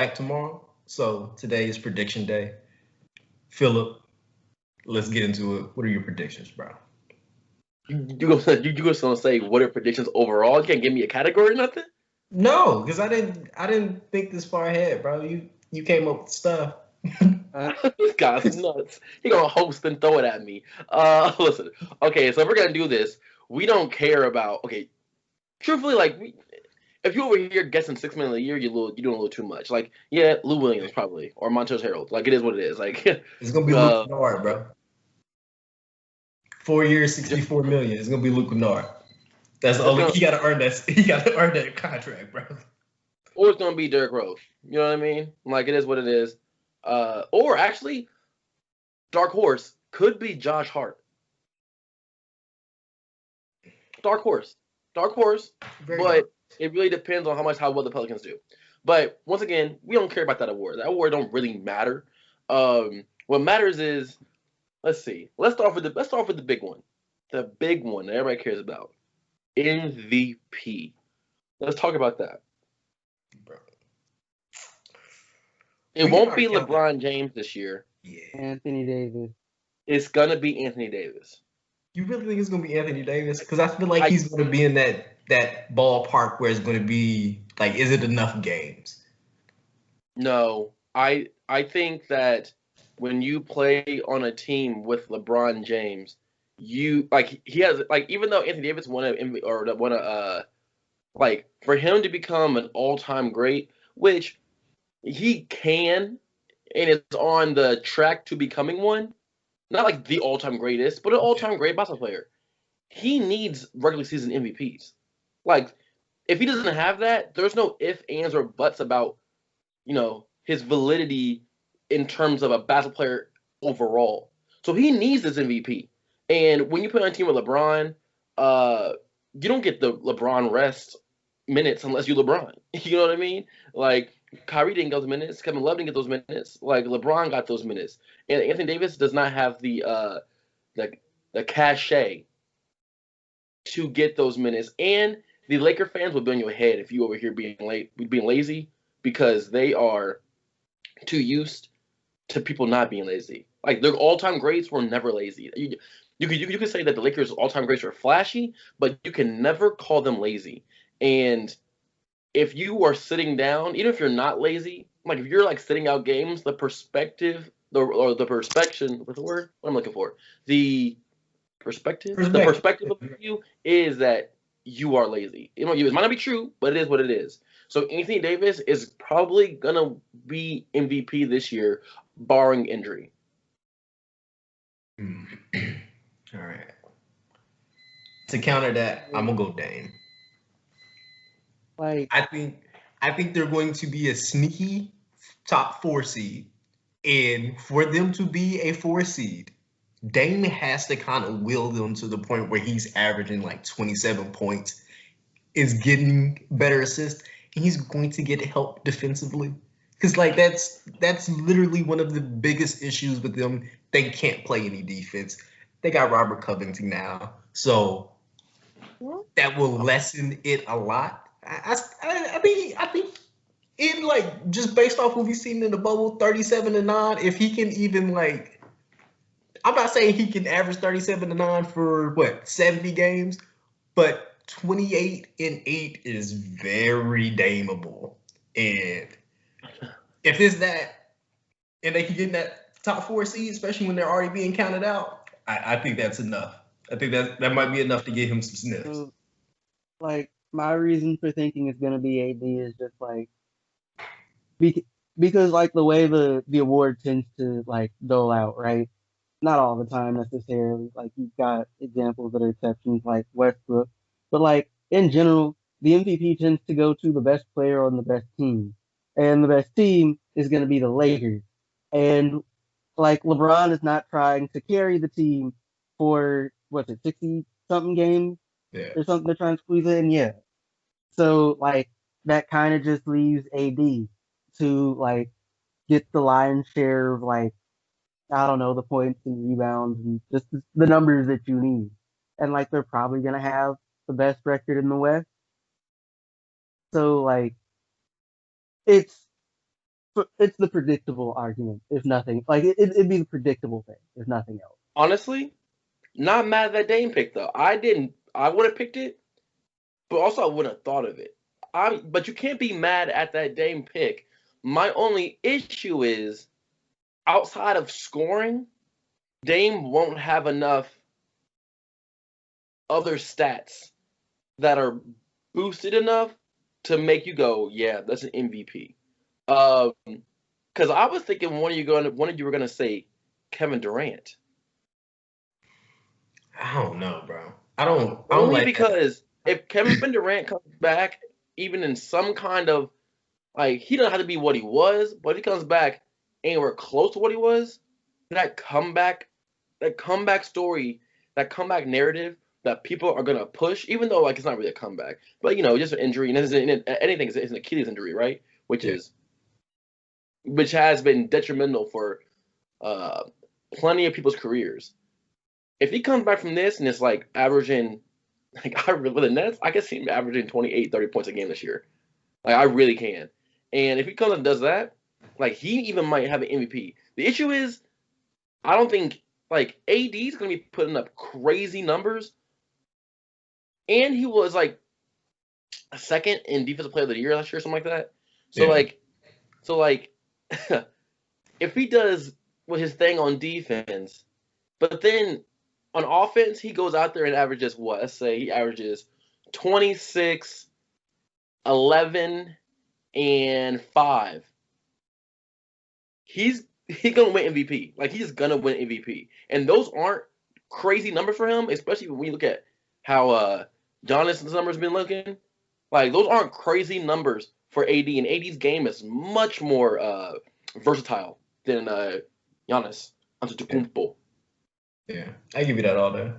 back tomorrow. So today is prediction day. Philip, let's get into it. What are your predictions, bro? You gonna say what are predictions overall? You can't give me a category or nothing? No, because I didn't think this far ahead, bro. You came up with stuff. This guy's nuts. He gonna host and throw it at me. Listen. Okay, so if we're gonna do this, we don't care about. Okay, truthfully, if you over here guessing 6 million a year, you're doing a little too much. Like, yeah, Lou Williams probably or Montrezl Harrell. Like, it is what it is. Like, It's gonna be Luke uh, Kennard, bro. 4 years, 64 million. It's gonna be Luke Kennard. That's the it's only gonna he gotta earn that. He gotta earn that contract, bro. or it's gonna be Derrick Rose. You know what I mean? Like, it is what it is. Or actually, dark horse could be Josh Hart. Dark horse, dark horse, Very dark. but it really depends on how well the Pelicans do. But once again, we don't care about that award. That award don't really matter. What matters is let's see. Let's start with the big one, the big one that everybody cares about, MVP. Let's talk about that. Bro. It We can won't already be count that. LeBron James this year. Yeah. Anthony Davis. It's gonna be Anthony Davis. You really think it's gonna be Anthony Davis? Because I feel like I he's gonna be in that ballpark where it's gonna be like, is it enough games? No, I think that when you play on a team with LeBron James, you like he has like even though Anthony Davis won a like for him to become an all-time great, which he can and is on the track to becoming one, not like the all-time greatest, but an all-time great basketball player. He needs regular season MVPs. Like if he doesn't have that, there's no if, ands, or buts about his validity in terms of a basketball player overall. So he needs this MVP. And when you put on a team with LeBron, uh, you don't get the LeBron rest minutes unless you LeBron. You know what I mean? Like Kyrie didn't get those minutes, Kevin Love didn't get those minutes. Like LeBron got those minutes, and Anthony Davis does not have the the cachet to get those minutes. And the Laker fans will be on your head if you over here being lazy because they are too used to people not being lazy. Like their all-time greats were never lazy. You could say that the Lakers' all-time greats were flashy, but you can never call them lazy. And if you are sitting down, even if you're not lazy, like if you're like sitting out games, the perspective, the perspection, what's the word? What I'm looking for? The Perspective. perspective of you is that you are lazy. It might not be true, but it is what it is. So Anthony Davis is probably gonna be MVP this year, barring injury. Mm. All right. To counter that, I'm gonna go Dame. Like, I think I think they're going to be a sneaky top 4 seed, and for them to be a 4 seed, Dame has to kind of will them to the point where he's averaging like 27 points, is getting better assists, and he's going to get help defensively. Because like that's literally one of the biggest issues with them. They can't play any defense. They got Robert Covington now, so that will lessen it a lot. I think in like just based off what we've seen in the bubble, 37-9. If he can even like, I'm not saying he can average 37-9 for what 70 games, but 28-8 is very dameable. And if it's that, and they can get in that top 4 seed, especially when they're already being counted out, I think that's enough. I think that might be enough to get him some sniffs. so, like, my reason for thinking it's gonna be AD is just like bec- because like the way the award tends to like dole out, right? Not all the time necessarily. Like you've got examples that are exceptions, like Westbrook, but like in general, the MVP tends to go to the best player on the best team, and the best team is gonna be the Lakers. And like LeBron is not trying to carry the team for what's it, 60 something games Yeah. or something they're trying to squeeze in. Yeah. So like that kind of just leaves AD to like get the lion's share of like I don't know the points and rebounds and just the numbers that you need. And like they're probably gonna have the best record in the West. So like it's it's the predictable argument, if nothing. Like it'd be the predictable thing, if nothing else. Honestly, not mad at that Dame pick though. I would have picked it, but also I wouldn't have thought of it. But you can't be mad at that Dame pick. My only issue is outside of scoring, Dame won't have enough other stats that are boosted enough to make you go, yeah, that's an MVP. Because I was thinking one of you were gonna say Kevin Durant. I don't know, bro. I don't Only like that. because if Kevin Durant comes back, even in some kind of like he doesn't have to be what he was, but if he comes back anywhere close to what he was, that comeback story, that comeback narrative that people are gonna push, even though like it's not really a comeback, but just an injury, and anything is an Achilles injury, right? Which has been detrimental for plenty of people's careers. If he comes back from this and it's like averaging, like with the Nets, I can see him averaging 28, 30 points a game this year. Like I really can. And if he comes and does that, like he even might have an MVP. The issue is, I don't think like AD is going to be putting up crazy numbers. And he was like a second in Defensive Player of the Year last year, something like that. So like, if he does with his thing on defense, but then on offense he goes out there and averages what? Let's say he averages 26, 11, and 5. He's gonna win MVP. Like he's gonna win MVP, and those aren't crazy numbers for him, especially when you look at how Giannis's numbers been looking. Like those aren't crazy numbers for AD, and AD's game is much more versatile than Giannis Antetokounmpo. Yeah, I give you that all day.